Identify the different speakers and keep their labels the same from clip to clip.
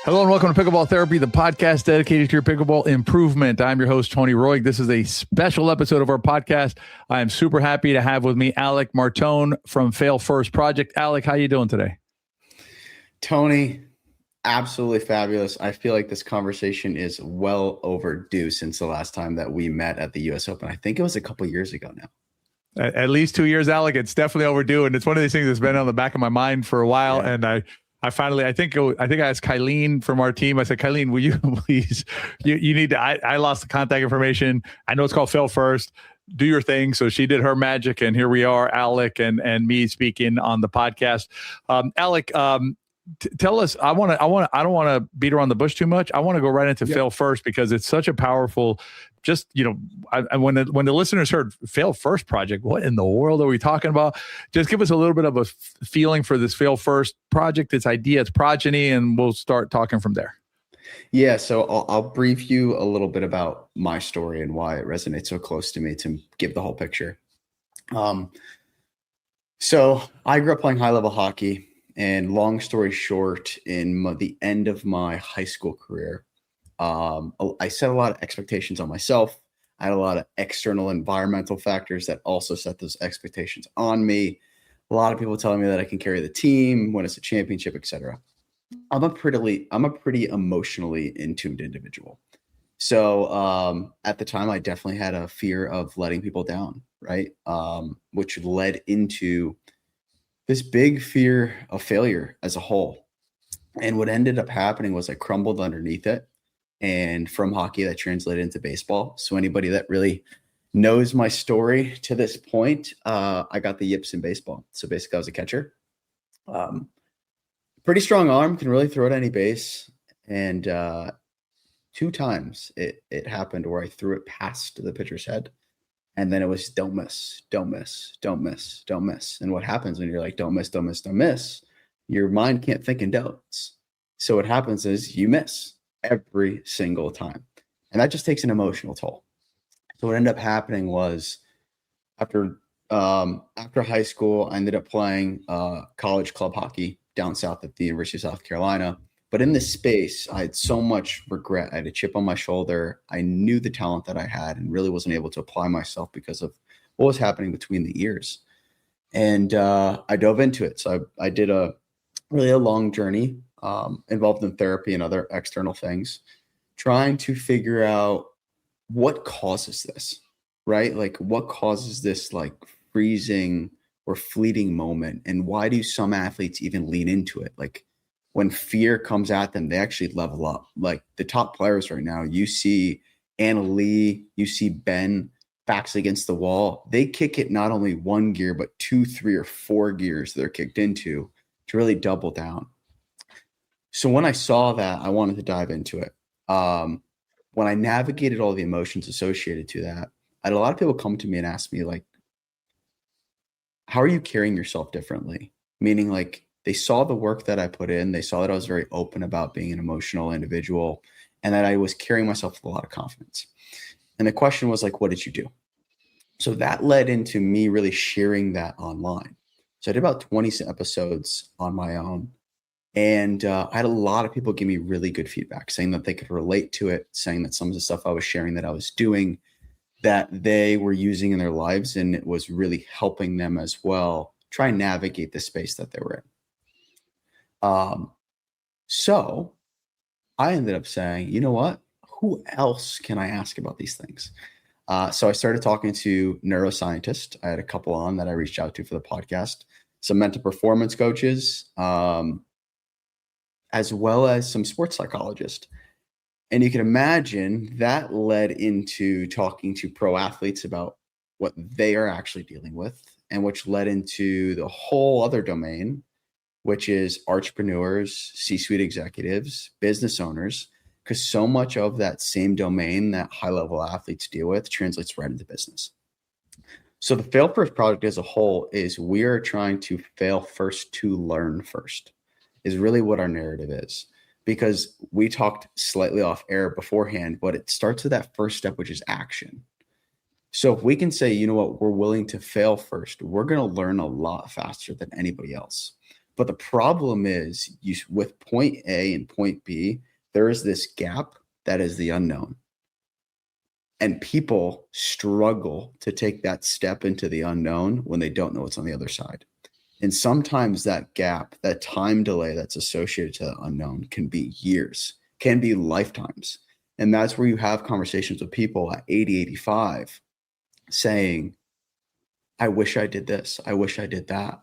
Speaker 1: Hello and welcome to Pickleball Therapy, the podcast dedicated to your pickleball improvement. I'm your host, Tony Roig. This is a special episode of our podcast. I am super happy to have with me Alec Martone from Fail First Project. Alec, how you doing today?
Speaker 2: Tony, absolutely fabulous. I feel like this conversation is well overdue since the last time that we met at the U.S. Open. I think it was a couple years ago now.
Speaker 1: At least 2 years, Alec. It's definitely overdue, and it's one of these things that's been on the back of my mind for a while. Yeah. And I finally, I think I asked Kylene from our team. I said, Kylene, will you please, you need to, I lost the contact information. I know it's called Fail First. Do your thing. So she did her magic, and here we are, Alec and me speaking on the podcast. Alec, tell us, I don't want to beat around the bush too much. I want to go right into Fail First because it's such a powerful, just, when the listeners heard Fail First Project, what in the world are we talking about? Just give us a little bit of a feeling for this Fail First Project, its idea, its progeny, and we'll start talking from there.
Speaker 2: Yeah, so I'll brief you a little bit about my story and why it resonates so close to me to give the whole picture. So I grew up playing high-level hockey, and long story short, in the end of my high school career, I set a lot of expectations on myself. I had a lot of external environmental factors that also set those expectations on me. A lot of people telling me that I can carry the team, win us a championship, etc. I'm a pretty emotionally in tuned individual. So at the time, I definitely had a fear of letting people down, right? Which led into this big fear of failure as a whole. And what ended up happening was I crumbled underneath it. And from hockey, that translated into baseball. So anybody that really knows my story to this point, I got the yips in baseball. So basically, I was a catcher. Pretty strong arm, can really throw at any base. And 2 times it happened where I threw it past the pitcher's head. And then it was don't miss, don't miss, don't miss, don't miss. And what happens when you're like, don't miss, don't miss, don't miss, your mind can't think in don'ts. So what happens is you miss every single time. And that just takes an emotional toll. So what ended up happening was after high school, I ended up playing college club hockey down south at the University of South Carolina. But in this space, I had so much regret. I had a chip on my shoulder. I knew the talent that I had and really wasn't able to apply myself because of what was happening between the ears. And I dove into it. So I did a long journey involved in therapy and other external things, trying to figure out what causes this, right? Like what causes this like freezing or fleeting moment? And why do some athletes even lean into it? Like when fear comes at them, they actually level up. Like the top players right now, you see Anna Lee, you see Ben, backs against the wall. They kick it not only 1 gear, but 2, 3, or 4 gears they're kicked into to really double down. So when I saw that, I wanted to dive into it. When I navigated all the emotions associated to that, I had a lot of people come to me and ask me, like, how are you carrying yourself differently? Meaning, like, they saw the work that I put in. They saw that I was very open about being an emotional individual and that I was carrying myself with a lot of confidence. And the question was, like, what did you do? So that led into me really sharing that online. So I did about 20 episodes on my own. And I had a lot of people give me really good feedback, saying that they could relate to it, saying that some of the stuff I was sharing that I was doing, that they were using in their lives, and it was really helping them as well try and navigate the space that they were in. So I ended up saying, you know what? Who else can I ask about these things? So I started talking to neuroscientists. I had a couple on that I reached out to for the podcast, some mental performance coaches, as well as some sports psychologists. And you can imagine that led into talking to pro athletes about what they are actually dealing with, and which led into the whole other domain, which is entrepreneurs, C-suite executives, business owners, because so much of that same domain that high-level athletes deal with translates right into business. So the Fail First project as a whole is we are trying to fail first to learn first, is really what our narrative is. Because we talked slightly off air beforehand, but it starts with that first step, which is action. So if we can say, you know what, we're willing to fail first, we're going to learn a lot faster than anybody else. But the problem is with point A and point B, there is this gap that is the unknown. And people struggle to take that step into the unknown when they don't know what's on the other side. And sometimes that gap, that time delay that's associated to the unknown can be years, can be lifetimes. And that's where you have conversations with people at 80, 85 saying, I wish I did this. I wish I did that,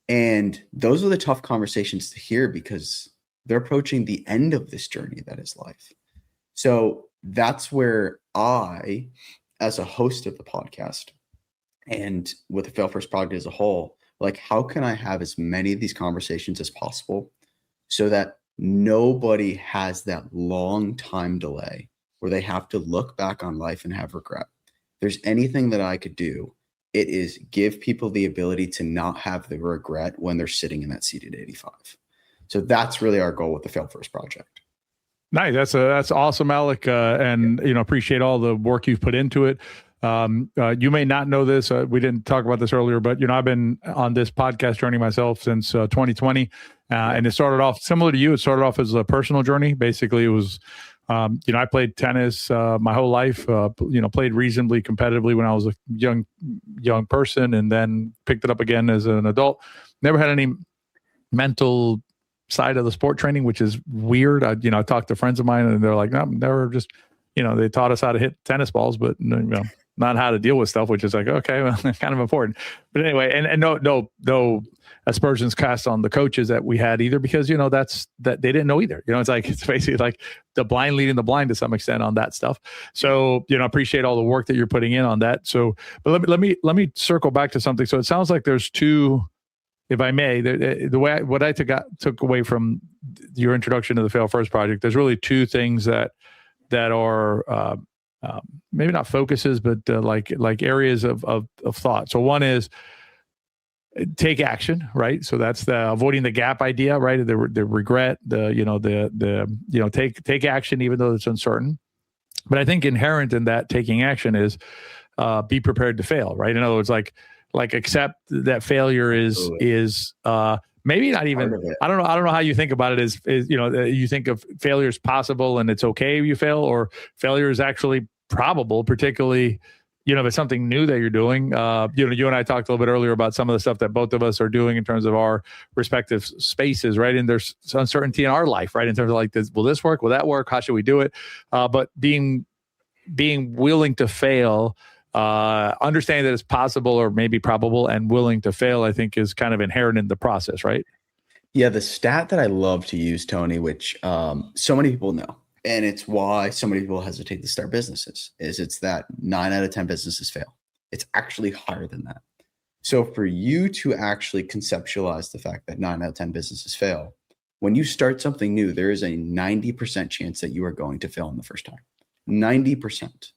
Speaker 2: And those are the tough conversations to hear because they're approaching the end of this journey that is life. So that's where I, as a host of the podcast and with the Fail First Project as a whole, like, how can I have as many of these conversations as possible so that nobody has that long time delay where they have to look back on life and have regret? If there's anything that I could do, it is give people the ability to not have the regret when they're sitting in that seat at 85. So that's really our goal with the Fail First Project.
Speaker 1: Nice. That's awesome, Alec. And appreciate all the work you've put into it. You may not know this. We didn't talk about this earlier, but I've been on this podcast journey myself since 2020, and it started off similar to you. It started off as a personal journey. Basically, it was, I played tennis my whole life. Played reasonably competitively when I was a young person, and then picked it up again as an adult. Never had any mental side of the sport training, which is weird. I talked to friends of mine and they're like, no, never just, they taught us how to hit tennis balls, but not how to deal with stuff, which is like, okay, well, kind of important. But anyway, and no aspersions cast on the coaches that we had either, because, that they didn't know either. It's basically like the blind leading the blind to some extent on that stuff. So, appreciate all the work that you're putting in on that. So, but let me circle back to something. So it sounds like there's two, if I may, the way what I took away from your introduction to the Fail First Project, there's really two things that are maybe not focuses, but like areas of thought. So one is take action, right? So that's the avoiding the gap idea, right? The regret, take action even though it's uncertain. But I think inherent in that taking action is be prepared to fail, right? In other words, like accept that failure is maybe not even, I don't know how you think about it is, you think of failure is possible and it's okay if you fail, or failure is actually probable, particularly, if it's something new that you're doing. You and I talked a little bit earlier about some of the stuff that both of us are doing in terms of our respective spaces, right? And there's uncertainty in our life, right? In terms of like, will this work? Will that work? How should we do it? But being willing to fail, understanding that it's possible or maybe probable and willing to fail, I think is kind of inherent in the process, right?
Speaker 2: Yeah, the stat that I love to use, Tony, which so many people know, and it's why so many people hesitate to start businesses, is it's that 9 out of 10 businesses fail. It's actually higher than that. So for you to actually conceptualize the fact that 9 out of 10 businesses fail, when you start something new, there is a 90% chance that you are going to fail in the first time. 90%.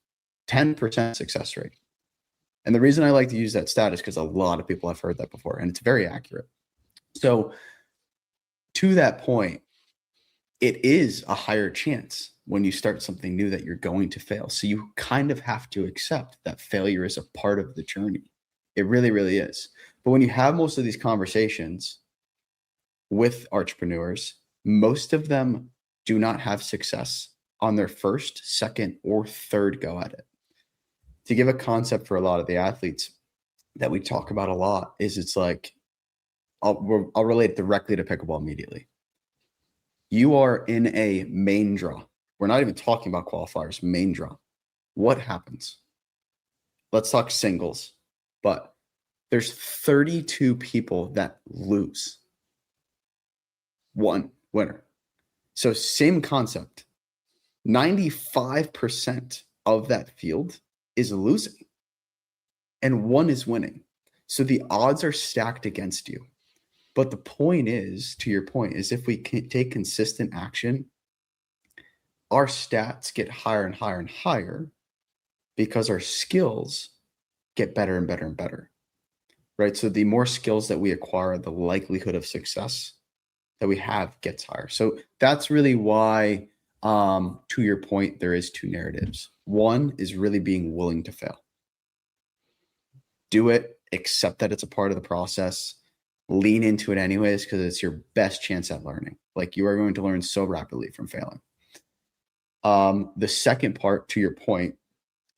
Speaker 2: 10% success rate. And the reason I like to use that stat is because a lot of people have heard that before, and it's very accurate. So to that point, it is a higher chance when you start something new that you're going to fail. So you kind of have to accept that failure is a part of the journey. It really, really is. But when you have most of these conversations with entrepreneurs, most of them do not have success on their first, second, or third go at it. To give a concept for a lot of the athletes that we talk about a lot is it's like, I'll relate directly to pickleball immediately. You are in a main draw. We're not even talking about qualifiers, main draw. What happens? Let's talk singles, but there's 32 people that lose. One winner. So same concept. 95% of that field is losing and one is winning. So the odds are stacked against you. But the point is, to your point, is if we can take consistent action, our stats get higher and higher and higher because our skills get better and better and better, right? So the more skills that we acquire, the likelihood of success that we have gets higher. So that's really why, to your point, there is two narratives. One is really being willing to fail. Do it, accept that it's a part of the process. lean into it anyways, because it's your best chance at learning. Like, you are going to learn so rapidly from failing. The second part, to your point,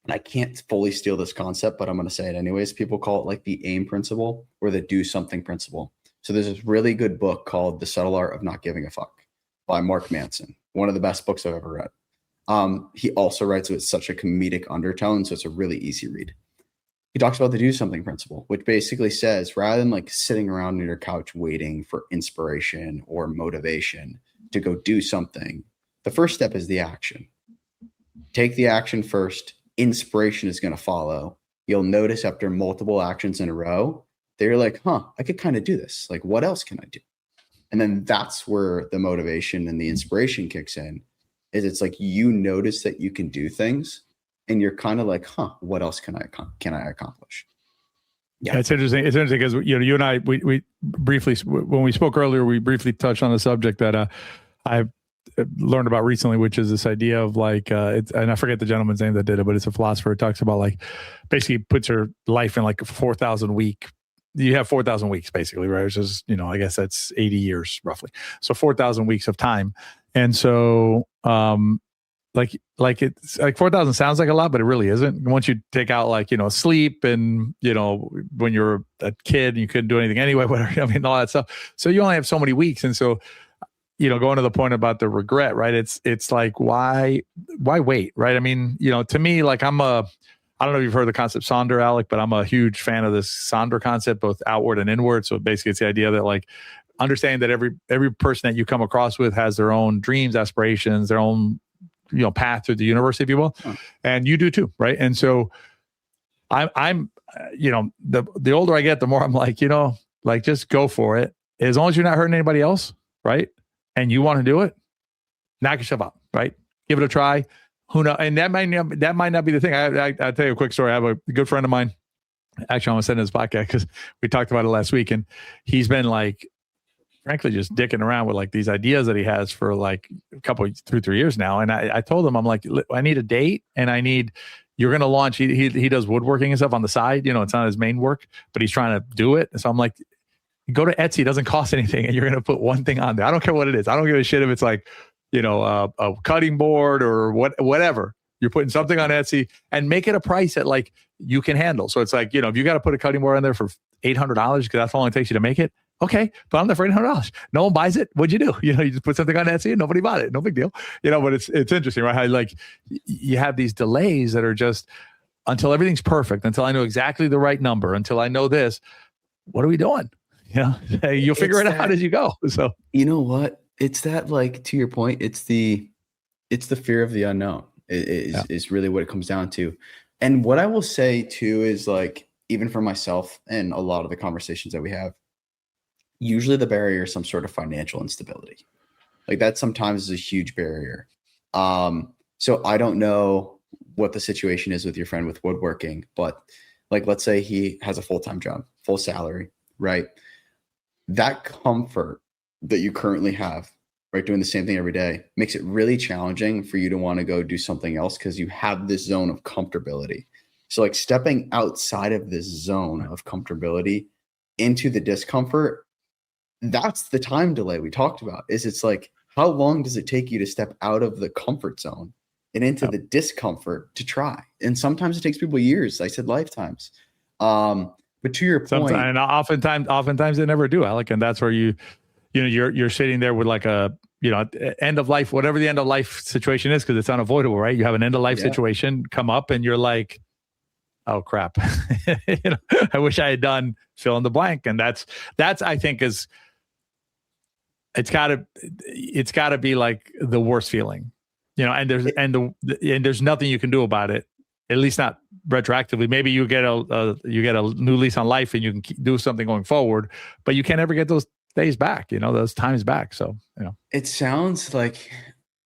Speaker 2: and I can't fully steal this concept, but I'm going to say it anyways. People call it like the AIM principle or the do something principle. So there's this really good book called The Subtle Art of Not Giving a Fuck by Mark Manson. One of the best books I've ever read. He also writes with such a comedic undertone, so it's a really easy read. He talks about the do something principle, which basically says, rather than like sitting around on your couch waiting for inspiration or motivation to go do something, the first step is the action. Take the action first. Inspiration is going to follow. You'll notice after multiple actions in a row, they're like, I could kind of do this. Like, what else can I do? And then that's where the motivation and the inspiration kicks in, is it's like, you notice that you can do things and you're kind of like, what else can I accomplish?
Speaker 1: Yeah, it's interesting. It's interesting because, you and I, we briefly, when we spoke earlier, we briefly touched on the subject that I've learned about recently, which is this idea of like, and I forget the gentleman's name that did it, but it's a philosopher who talks about like, basically puts her life in like a 4,000 week. You have 4,000 weeks basically, right? Which is, I guess that's 80 years roughly. So 4,000 weeks of time. And so, like it's like 4,000 sounds like a lot, but it really isn't. Once you take out like, sleep and, when you're a kid, you couldn't do anything anyway, whatever, all that stuff. So you only have so many weeks. And so, going to the point about the regret, right? It's like, why wait, right? To me, like I don't know if you've heard the concept Sonder, Alec, but I'm a huge fan of this Sonder concept, both outward and inward. So basically it's the idea that like, understanding that every person that you come across with has their own dreams, aspirations, their own, path through the universe, if you will. And you do too. Right. And so I'm the older I get, the more I'm like, like just go for it. As long as you're not hurting anybody else. Right. And you want to do it, knock yourself out, right? Give it a try. Who knows? And that might not be the thing. I'll tell you a quick story. I have a good friend of mine. Actually, I'm going to send his podcast because we talked about it last week. And he's been like, frankly, just dicking around with like these ideas that he has for like a couple, 2-3 years now. And I told him, I'm like, I need a date and you're going to launch. He does woodworking and stuff on the side. It's not his main work, but he's trying to do it. And so I'm like, go to Etsy. It doesn't cost anything. And you're going to put one thing on there. I don't care what it is. I don't give a shit if it's like, a cutting board or whatever. You're putting something on Etsy and make it a price that like you can handle. So it's like, if you got to put a cutting board on there for $800 because that's how long it takes you to make it. Okay, but I'm there for $800. No one buys it. What'd you do? You just put something on Etsy and nobody bought it. No big deal. But it's interesting, right? How like you have these delays that are just until everything's perfect, until I know exactly the right number, until I know this. What are we doing? You'll figure it out as you go. So
Speaker 2: you know what? It's that, like, to your point, it's the fear of the unknown is really what it comes down to. And what I will say too is, like, even for myself and a lot of the conversations that we have, usually the barrier is some sort of financial instability. Like that sometimes is a huge barrier. So I don't know what the situation is with your friend with woodworking, but like, let's say he has a full-time job, full salary, right? That comfort that you currently have, right, doing the same thing every day, makes it really challenging for you to want to go do something else because you have this zone of comfortability. So like stepping outside of this zone of comfortability into the discomfort, that's the time delay we talked about. It's like, how long does it take you to step out of the comfort zone and into the discomfort to try? And sometimes it takes people years. I said lifetimes. But to your point,
Speaker 1: and oftentimes they never do, Alec. And that's where you're sitting there with like a, end of life, whatever the end of life situation is, because it's unavoidable, right? You have an end of life situation come up and you're like, oh crap. I wish I had done fill in the blank. And that's I think it's gotta be like the worst feeling, and there's nothing you can do about it, at least not retroactively. Maybe you get a new lease on life and you can do something going forward, but you can't ever get those days back, those times back. So,
Speaker 2: it sounds like,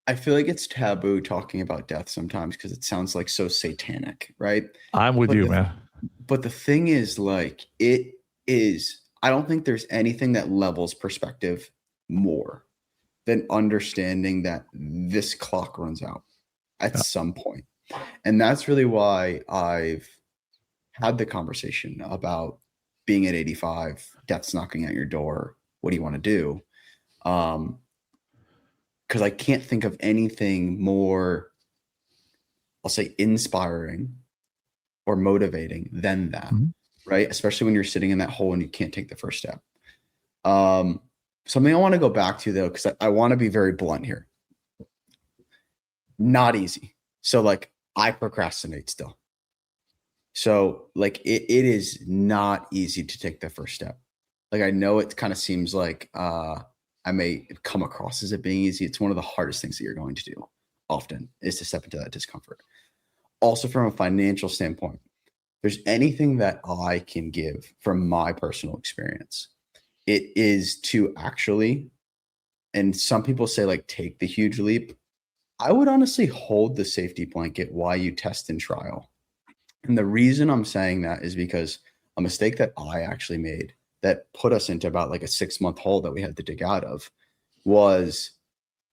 Speaker 2: I feel like it's taboo talking about death sometimes because it sounds like so satanic, right?
Speaker 1: I'm with you, man.
Speaker 2: But the thing is, like, I don't think there's anything that levels perspective more than understanding that this clock runs out at some point. And that's really why I've had the conversation about being at 85, death's knocking at your door. What do you want to do? Because I can't think of anything more, I'll say, inspiring or motivating than that, right? Especially when you're sitting in that hole and you can't take the first step. Something I want to go back to, though, because I want to be very blunt here. Not easy. So, like, I procrastinate still. So, like, it is not easy to take the first step. Like, I know it kind of seems like I may come across as it being easy. It's one of the hardest things that you're going to do often, is to step into that discomfort. Also, from a financial standpoint, there's anything that I can give from my personal experience, it is to actually, and some people say, like, take the huge leap. I would honestly hold the safety blanket while you test and trial. And the reason I'm saying that is because a mistake that I actually made that put us into about like a 6-month hole that we had to dig out of was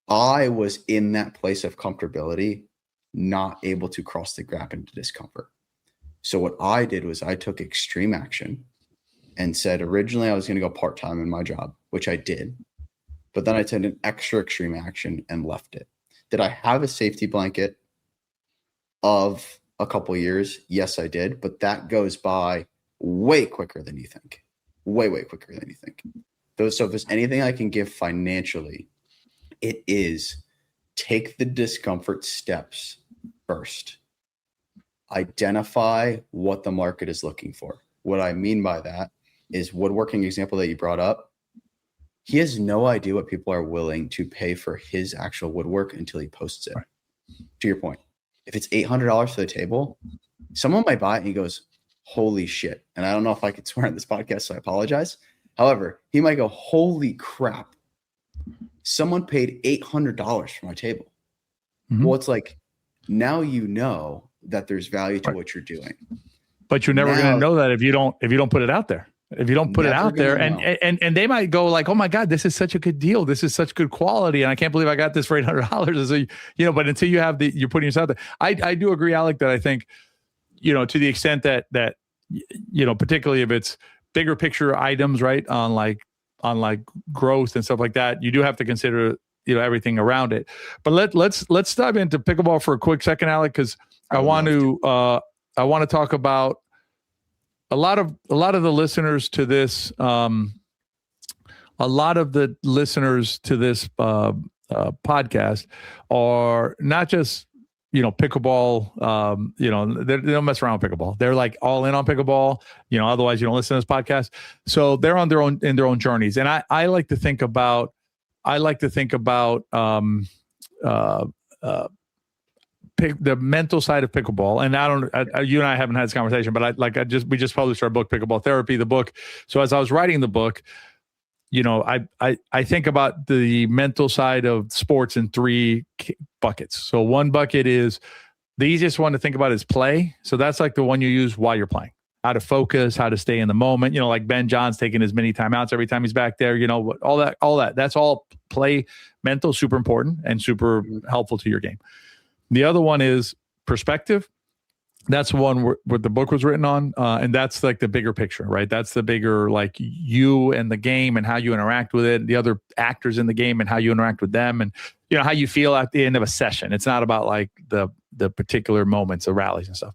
Speaker 2: I was in that place of comfortability, not able to cross the gap into discomfort. So what I did was I took extreme action and said, originally I was going to go part-time in my job, which I did, but then I took an extra extreme action and left it. Did I have a safety blanket of a couple of years? Yes, I did. But that goes by way quicker than you think. Way quicker than you think. So if there's anything I can give financially, it is take the discomfort steps first. Identify what the market is looking for. What I mean by that is woodworking example that you brought up. He has no idea what people are willing to pay for his actual woodwork until he posts it. Right. To your point, if it's $800 for the table, someone might buy it and he goes, holy shit. And I don't know if I could swear on this podcast, so I apologize. However, he might go, holy crap. Someone paid $800 for my table. Well, it's like, now you know that there's value to what you're doing.
Speaker 1: But you're never going to know that if you don't put it out there. If you don't put it out there, and they might go like, oh my God, this is such a good deal. This is such good quality. And I can't believe I got this for $800. So, but until you have you're putting yourself out there. I do agree, Alec, that I think, to the extent that, particularly if it's bigger picture items, right. On like growth and stuff like that, you do have to consider, everything around it. But let's dive into pickleball for a quick second, Alec, because I want to talk about a lot of the listeners to this, podcast are not just, pickleball, they don't mess around with pickleball. They're like all in on pickleball, otherwise you don't listen to this podcast. So they're on their own journeys. And I like to think about, the mental side of pickleball. And you and I haven't had this conversation, but we just published our book, Pickleball Therapy, the book. So as I was writing the book, I think about the mental side of sports in 3 buckets. So one bucket is the easiest one to think about is play. So that's like the one you use while you're playing, how to focus, how to stay in the moment, like Ben John's taking as many timeouts every time he's back there, all that, that's all play, mental, super important and super helpful to your game. The other one is perspective. That's one where the book was written on. And that's like the bigger picture, right? That's the bigger, like you and the game and how you interact with it, the other actors in the game and how you interact with them and, how you feel at the end of a session. It's not about like the particular moments of rallies and stuff.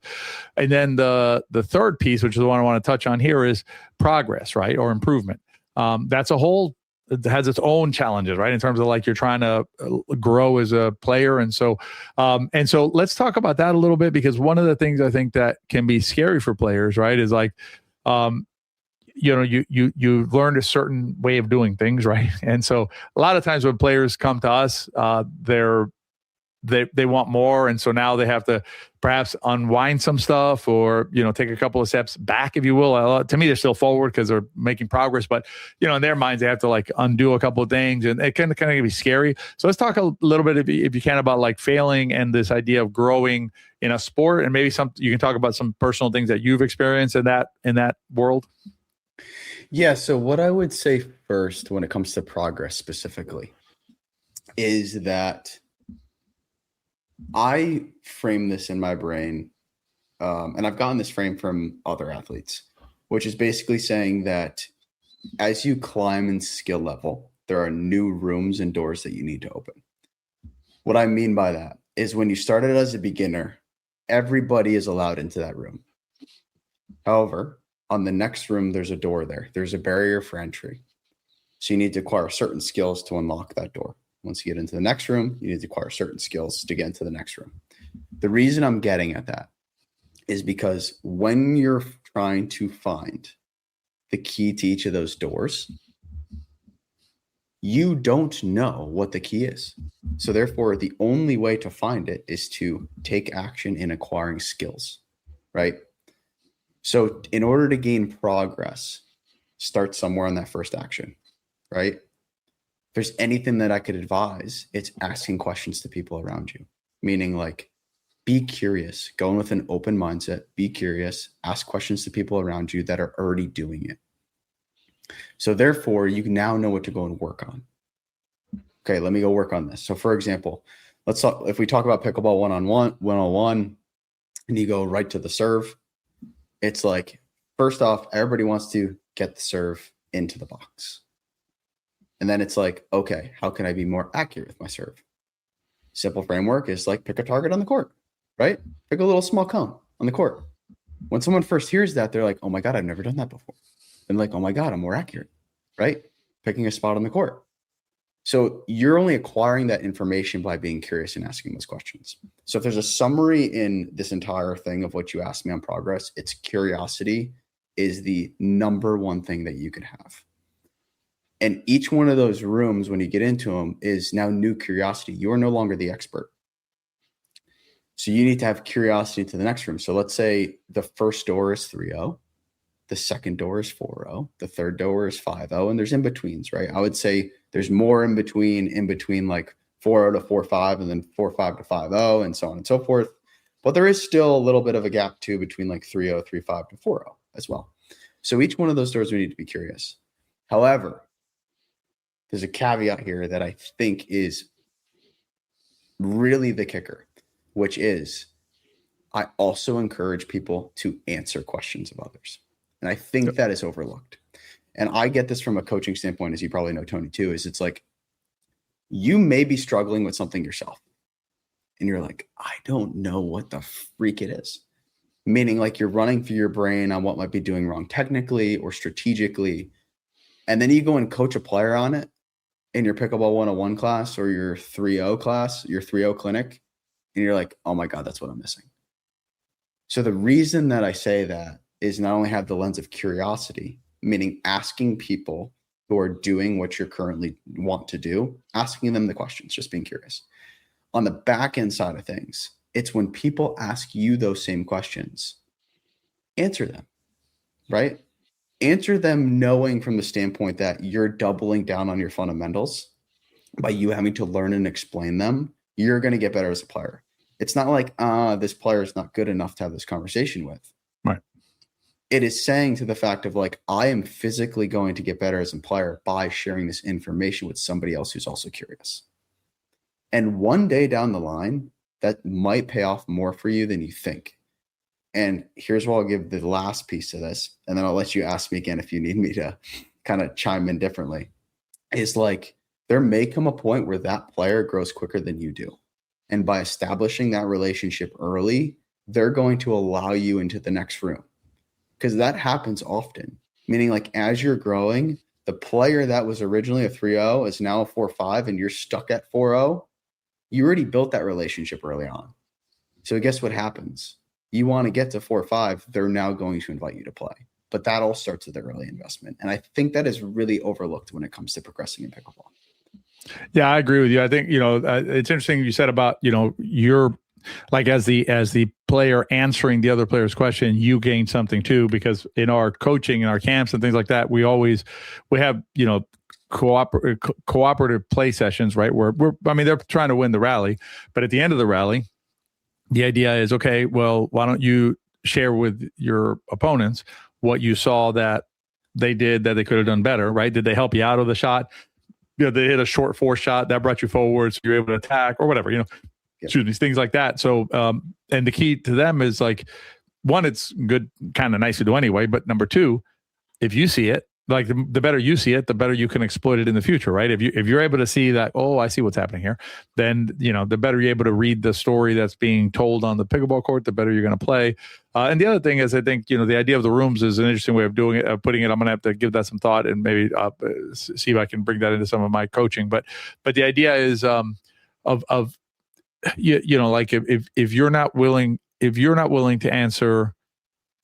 Speaker 1: And then the third piece, which is the one I want to touch on here, is progress, right? Or improvement. That's a whole, it has its own challenges, right? In terms of like you're trying to grow as a player. And so let's talk about that a little bit, because one of the things I think that can be scary for players, right, is like, you learned a certain way of doing things, right? And so a lot of times when players come to us, they want more. And so now they have to perhaps unwind some stuff or, take a couple of steps back, if you will. To me, they're still forward because they're making progress, but in their minds, they have to like undo a couple of things and it can kind of be scary. So let's talk a little bit, if you can, about like failing and this idea of growing in a sport, and maybe you can talk about some personal things that you've experienced in that world.
Speaker 2: Yeah. So what I would say first when it comes to progress specifically is that I frame this in my brain, and I've gotten this frame from other athletes. which is basically saying that as you climb in skill level, there are new rooms and doors that you need to open. What I mean by that is when you started as a beginner, everybody is allowed into that room. However, on the next room, there's a door there. There's a barrier for entry. So you need to acquire certain skills to unlock that door. Once you get into the next room, you need to acquire certain skills to get into the next room. The reason I'm getting at that is because when you're trying to find the key to each of those doors, you don't know what the key is. So therefore, the only way to find it is to take action in acquiring skills, right? So in order to gain progress, start somewhere on that first action, right? If there's anything that I could advise, it's asking questions to people around you, meaning like, be curious, go in with an open mindset, be curious, ask questions to people around you that are already doing it. So therefore, you now know what to go and work on. Okay, let me go work on this. So for example, let's talk, if we talk about pickleball one-on-one, and you go right to the serve, it's like, first off, everybody wants to get the serve into the box. And then it's like, okay, how can I be more accurate with my serve? Simple framework is like, pick a target on the court, right? Pick a little small cone on the court. When someone first hears that, they're like, oh my God, I've never done that before. And like, oh my God, I'm more accurate, right? Picking a spot on the court. So you're only acquiring that information by being curious and asking those questions. So if there's a summary in this entire thing of what you asked me on progress, it's curiosity is the number one thing that you could have. And each one of those rooms, when you get into them, is now new curiosity. You are no longer the expert. So you need to have curiosity to the next room. So let's say the first door is 3-0. The second door is 4-0. The third door is 5-0. And there's in-betweens, right? I would say there's more in between like 4-0 to 4-5 and then 4-5 to 5-0 and so on and so forth. But there is still a little bit of a gap too between like 3-0, 3-5 to 4-0 as well. So each one of those doors we need to be curious. However, there's a caveat here that I think is really the kicker, which is I also encourage people to answer questions of others. And I think that is overlooked. And I get this from a coaching standpoint, as you probably know, Tony, too, is it's like you may be struggling with something yourself. And you're like, I don't know what the freak it is. Meaning like you're running through your brain on what might be doing wrong technically or strategically. And then you go and coach a player on it in your Pickleball 101 class or your 3-0 class, your 3-0 clinic. And you're like, oh my God, that's what I'm missing. So the reason that I say that is not only have the lens of curiosity, meaning asking people who are doing what you currently want to do, asking them the questions, just being curious. On the back end side of things, it's when people ask you those same questions, answer them, right? Answer them knowing from the standpoint that you're doubling down on your fundamentals by you having to learn and explain them. You're going to get better as a player. It's not like, this player is not good enough to have this conversation with.
Speaker 1: Right.
Speaker 2: It is saying to the fact of like, I am physically going to get better as a player by sharing this information with somebody else who's also curious. And one day down the line, that might pay off more for you than you think. And here's what I'll give the last piece of this. And then I'll let you ask me again if you need me to kind of chime in differently. Is like, there may come a point where that player grows quicker than you do. And by establishing that relationship early, they're going to allow you into the next room. Because that happens often, meaning like as you're growing, the player that was originally a 3-0 is now a 4-5 and you're stuck at 4-0. You already built that relationship early on. So guess what happens? You want to get to 4-5, they're now going to invite you to play. But that all starts with the early investment. And I think that is really overlooked when it comes to progressing in pickleball.
Speaker 1: Yeah, I agree with you. I think, it's interesting you said about, you're like as the player answering the other player's question, you gain something too, because in our coaching and our camps and things like that, we have, cooperative play sessions, right? Where they're trying to win the rally, but at the end of the rally, the idea is, okay, well, why don't you share with your opponents what you saw that they did that they could have done better, right? Did they help you out of the shot? They hit a short force shot that brought you forward, so you're able to attack or whatever, excuse me, things like that. So, and the key to them is like, one, it's good, kind of nice to do anyway. But number two, if you see it, like the better you see it, the better you can exploit it in the future, right? If you're able to see that, oh, I see what's happening here, then the better you're able to read the story that's being told on the pickleball court, the better you're going to play. And the other thing is, I think the idea of the rooms is an interesting way of doing it, of putting it. I'm going to have to give that some thought and maybe see if I can bring that into some of my coaching. But the idea is of like if you're not willing to answer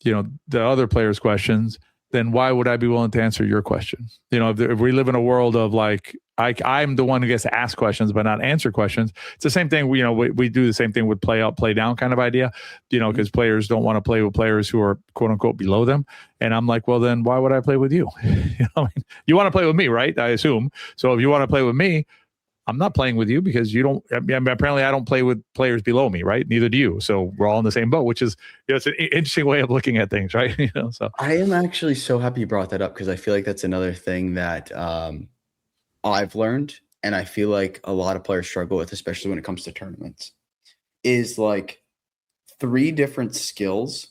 Speaker 1: the other players' questions, then why would I be willing to answer your question? If we live in a world of like, I'm the one who gets to ask questions but not answer questions. It's the same thing. We do the same thing with play up, play down kind of idea, because players don't want to play with players who are quote unquote below them. And I'm like, well, then why would I play with you? You want to play with me, right? I assume. So if you want to play with me, I'm not playing with you because you don't. Apparently, I don't play with players below me, right? Neither do you. So we're all in the same boat, which is it's an interesting way of looking at things, right? So
Speaker 2: I am actually so happy you brought that up because I feel like that's another thing that I've learned, and I feel like a lot of players struggle with, especially when it comes to tournaments. Is like 3 different skills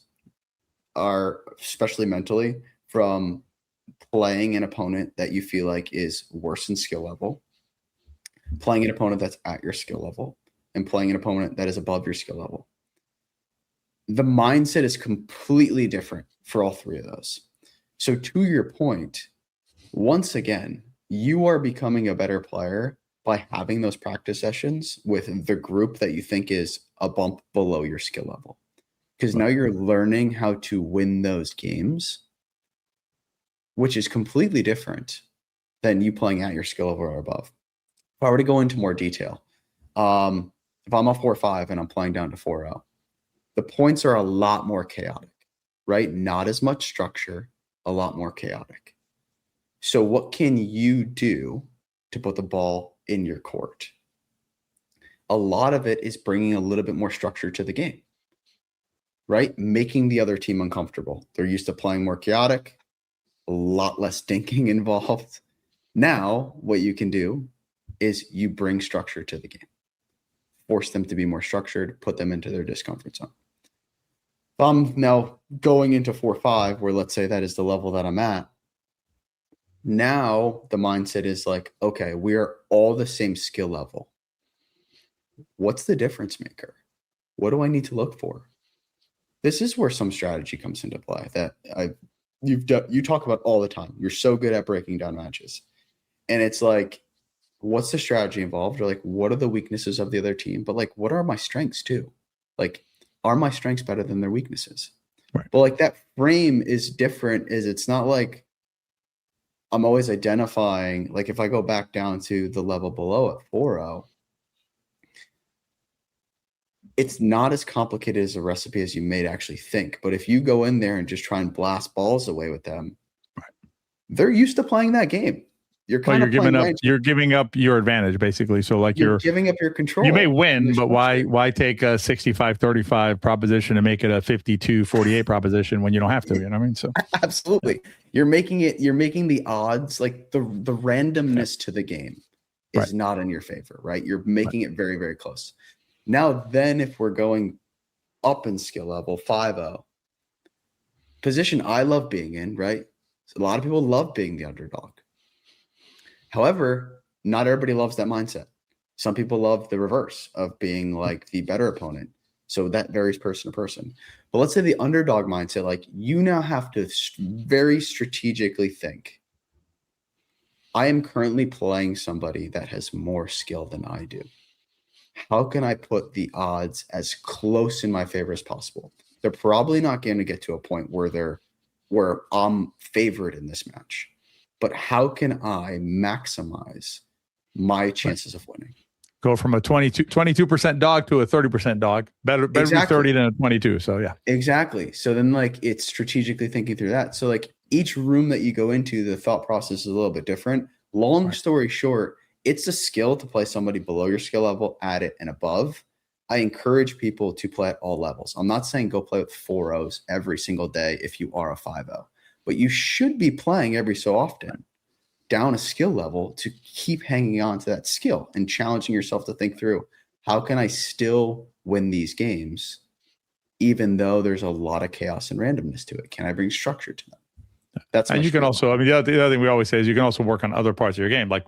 Speaker 2: are, especially mentally, from playing an opponent that you feel like is worse in skill level, playing an opponent that's at your skill level, and playing an opponent that is above your skill level. The mindset is completely different for all 3 of those. So to your point, once again, you are becoming a better player by having those practice sessions with the group that you think is a bump below your skill level. Because now you're learning how to win those games, which is completely different than you playing at your skill level or above. If I were to go into more detail, if I'm a 4-5 and I'm playing down to 4-0, the points are a lot more chaotic, right? Not as much structure, a lot more chaotic. So what can you do to put the ball in your court? A lot of it is bringing a little bit more structure to the game, right? Making the other team uncomfortable. They're used to playing more chaotic, a lot less thinking involved. Now, what you can do is you bring structure to the game. Force them to be more structured, put them into their discomfort zone. If I'm now going into 4-5, where let's say that is the level that I'm at, now the mindset is like, okay, we are all the same skill level. What's the difference maker? What do I need to look for? This is where some strategy comes into play that you talk about all the time. You're so good at breaking down matches. And it's like, what's the strategy involved? Or like, what are the weaknesses of the other team? But like, what are my strengths too? Like, are my strengths better than their weaknesses?
Speaker 1: Right.
Speaker 2: But like that frame is different. It's not like I'm always identifying, like if I go back down to the level below at 4-0, it's not as complicated as a recipe as you may actually think. But if you go in there and just try and blast balls away with them,
Speaker 1: right,
Speaker 2: they're used to playing that game. You're
Speaker 1: giving up your advantage, basically. So like
Speaker 2: you're giving up your control.
Speaker 1: You may win, but why take a 65-35 proposition and make it a 52-48 proposition when you don't have to? You know what I mean? So
Speaker 2: absolutely. You're making the odds, like the randomness to the game is not in your favor, right? You're making it very, very close. Now, then if we're going up in skill level, 5-0, position I love being in, right? So a lot of people love being the underdog. However, not everybody loves that mindset. Some people love the reverse of being like the better opponent. So that varies person to person. But let's say the underdog mindset, like you now have to very strategically think, I am currently playing somebody that has more skill than I do. How can I put the odds as close in my favor as possible? They're probably not going to get to a point where I'm favored in this match. But how can I maximize my chances of winning?
Speaker 1: Go from a 22% dog to a 30% dog. Better be 30 than a 22. So yeah.
Speaker 2: Exactly. So then like it's strategically thinking through that. So like each room that you go into, the thought process is a little bit different. Long story short, it's a skill to play somebody below your skill level, at it and above. I encourage people to play at all levels. I'm not saying go play with 4-0s every single day if you are a 5-0. But you should be playing every so often down a skill level to keep hanging on to that skill and challenging yourself to think through, how can I still win these games even though there's a lot of chaos and randomness to it? Can I bring structure to them? That's
Speaker 1: and you can also, I mean, the other thing we always say is you can also work on other parts of your game. Like,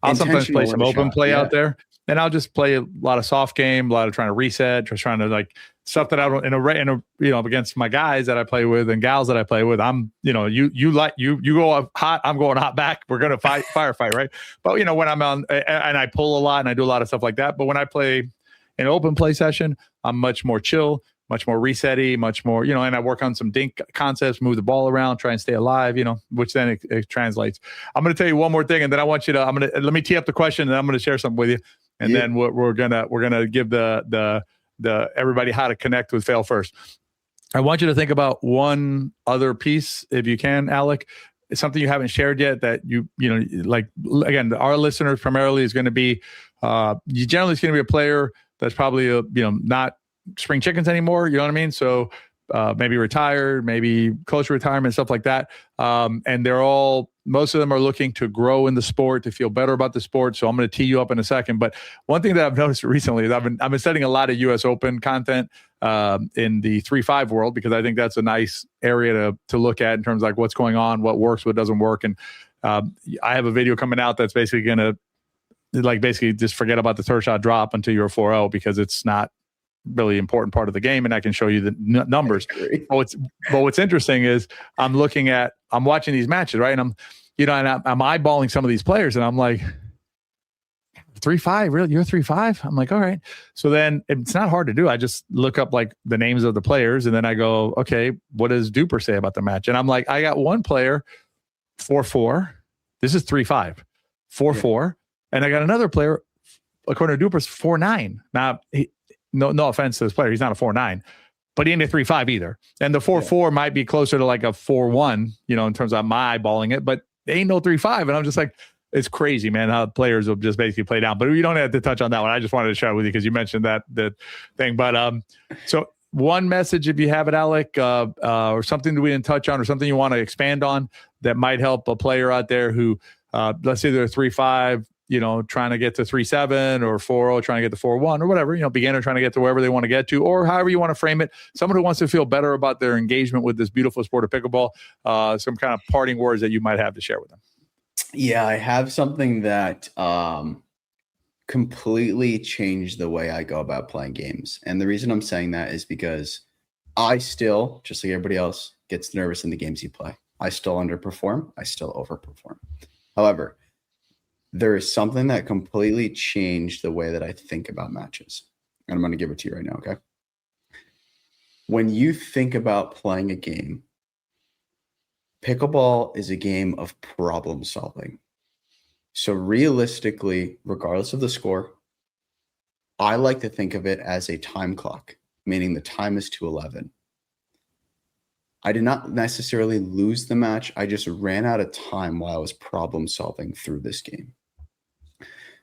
Speaker 1: I'll sometimes play some open play out there, and I'll just play a lot of soft game, a lot of trying to reset, just trying to like stuff that I don't in a against my guys that I play with and gals that I play with. I'm, you go up hot, I'm going hot back. We're gonna firefight, right? But when I'm on and I pull a lot and I do a lot of stuff like that. But when I play an open play session, I'm much more chill, much more reset-y, much more, and I work on some dink concepts, move the ball around, try and stay alive, which then it translates. I'm going to tell you one more thing, and then I want you to, let me tee up the question, and I'm going to share something with you. And then we're going to give the everybody how to connect with Fail First. I want you to think about one other piece, if you can, Alec. It's something you haven't shared yet that like, again, our listeners primarily is going to be, you generally it's going to be a player that's probably, not spring chickens anymore. You know what I mean? So maybe retired, maybe close to retirement, stuff like that. And most of them are looking to grow in the sport, to feel better about the sport. So I'm going to tee you up in a second. But one thing that I've noticed recently is I've been studying a lot of US Open content in the 3-5 world, because I think that's a nice area to look at in terms of like what's going on, what works, what doesn't work. And I have a video coming out that's basically going to basically just forget about the third shot drop until you're 4-0, because it's not really important part of the game, and I can show you the numbers. But what's interesting is I'm watching these matches, right? And I'm eyeballing some of these players, and I'm like, 3-5, really? You're 3-5? I'm like, all right. So then it's not hard to do. I just look up like the names of the players, and then I go, okay, what does Duper say about the match? And I'm like, I got one player 4-4. This is 3-5, 4-4, and I got another player, according to Duper's, 4-9. Now no offense to this player, he's not a 4-9, but he ain't a 3-5 either. And the 4-4 might be closer to like a 4-1, in terms of my eyeballing it, but they ain't no 3-5. And I'm just like, it's crazy, man, how players will just basically play down. But we don't have to touch on that one. I just wanted to share with you because you mentioned that thing. But so one message, if you have it, Alec, or something that we didn't touch on, or something you want to expand on that might help a player out there who, let's say they're 3-5, trying to get to 3-7 or 4-0, trying to get to 4-1 or whatever, beginner trying to get to wherever they want to get to, or however you want to frame it. Someone who wants to feel better about their engagement with this beautiful sport of pickleball, some kind of parting words that you might have to share with them.
Speaker 2: Yeah, I have something that completely changed the way I go about playing games. And the reason I'm saying that is because I still, just like everybody else, gets nervous in the games you play. I still underperform. I still overperform. However, there is something that completely changed the way that I think about matches. And I'm going to give it to you right now, okay? When you think about playing a game, pickleball is a game of problem solving. So realistically, regardless of the score, I like to think of it as a time clock, meaning the time is to 11. I did not necessarily lose the match. I just ran out of time while I was problem solving through this game.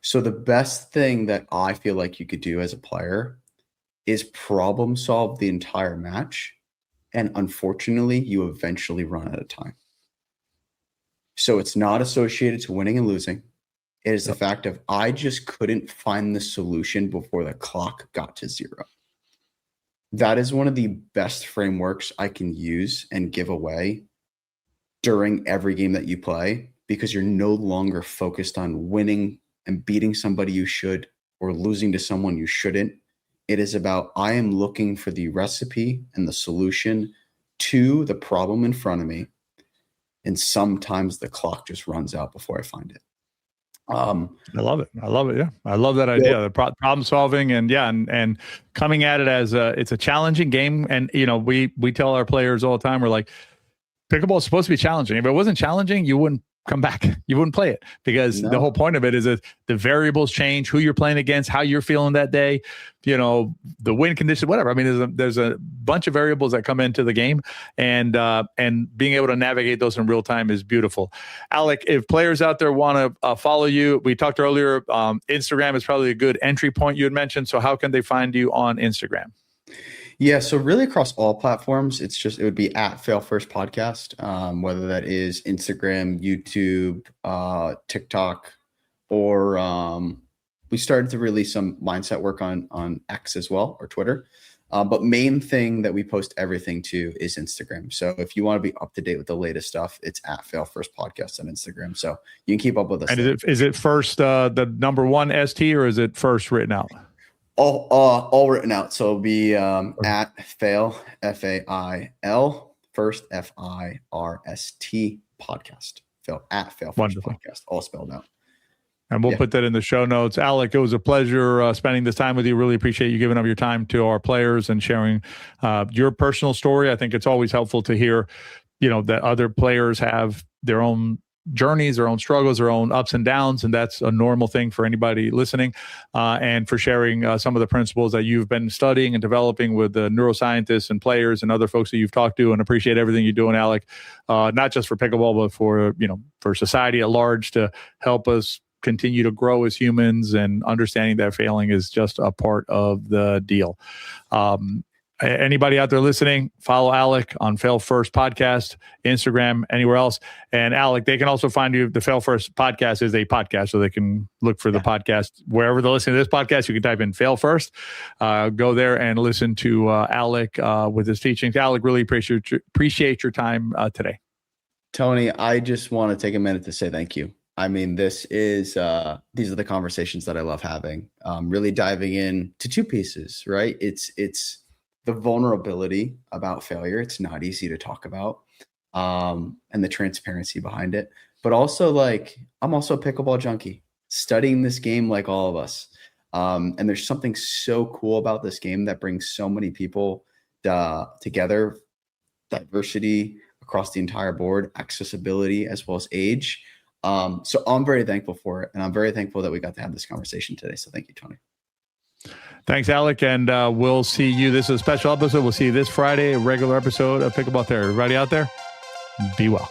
Speaker 2: So the best thing that I feel like you could do as a player is problem solve the entire match. And unfortunately, you eventually run out of time. So it's not associated to winning and losing. It is the fact of I just couldn't find the solution before the clock got to 0. That is one of the best frameworks I can use and give away during every game that you play, because you're no longer focused on winning and beating somebody you should or losing to someone you shouldn't. It is about I am looking for the recipe and the solution to the problem in front of me. And sometimes the clock just runs out before I find it.
Speaker 1: I love it. Yeah. I love that idea. The problem solving and coming at it as it's a challenging game. And, we tell our players all the time, we're like, pickleball is supposed to be challenging. If it wasn't challenging, you wouldn't come back. You wouldn't play it, because the whole point of it is that the variables change, who you're playing against, how you're feeling that day, the wind condition, whatever. I mean, there's a bunch of variables that come into the game, and being able to navigate those in real time is beautiful. Alec, if players out there want to follow you, we talked earlier, Instagram is probably a good entry point you had mentioned. So how can they find you on Instagram?
Speaker 2: Yeah, so really across all platforms, it would be at Fail First Podcast, whether that is Instagram, YouTube, TikTok, or we started to release some mindset work on X as well, or Twitter. But main thing that we post everything to is Instagram. So if you want to be up to date with the latest stuff, it's at Fail First Podcast on Instagram. So you can keep up with us.
Speaker 1: And is it first the number 1 ST, or is it first written out?
Speaker 2: All written out. So it'll be at Fail, FAIL, First FIRST Podcast. Fail at Fail First Podcast, all spelled out.
Speaker 1: And we'll put that in the show notes. Alec, it was a pleasure spending this time with you. Really appreciate you giving up your time to our players and sharing your personal story. I think it's always helpful to hear, that other players have their own journeys, their own struggles, their own ups and downs, and that's a normal thing for anybody listening. And for sharing some of the principles that you've been studying and developing with the neuroscientists and players and other folks that you've talked to, and appreciate everything you're doing, Alec. Not just for pickleball, but for society at large, to help us continue to grow as humans, and understanding that failing is just a part of the deal. Anybody out there listening, follow Alec on Fail First Podcast, Instagram, anywhere else. And Alec, they can also find you. The Fail First Podcast is a podcast, so they can look for the podcast wherever they're listening to this podcast. You can type in Fail First, go there and listen to Alec with his teachings. Alec, really appreciate your time today.
Speaker 2: Tony, I just want to take a minute to say thank you. I mean, these are the conversations that I love having. Really diving in to two pieces, right? It's the vulnerability about failure. It's not easy to talk about, and the transparency behind it. But also, I'm also a pickleball junkie, studying this game like all of us. And there's something so cool about this game that brings so many people together, diversity across the entire board, accessibility, as well as age. So I'm very thankful for it. And I'm very thankful that we got to have this conversation today. So thank you, Tony.
Speaker 1: Thanks, Alec. And we'll see you. This is a special episode. We'll see you this Friday, a regular episode of Pickleball Therapy. Everybody out there, be well.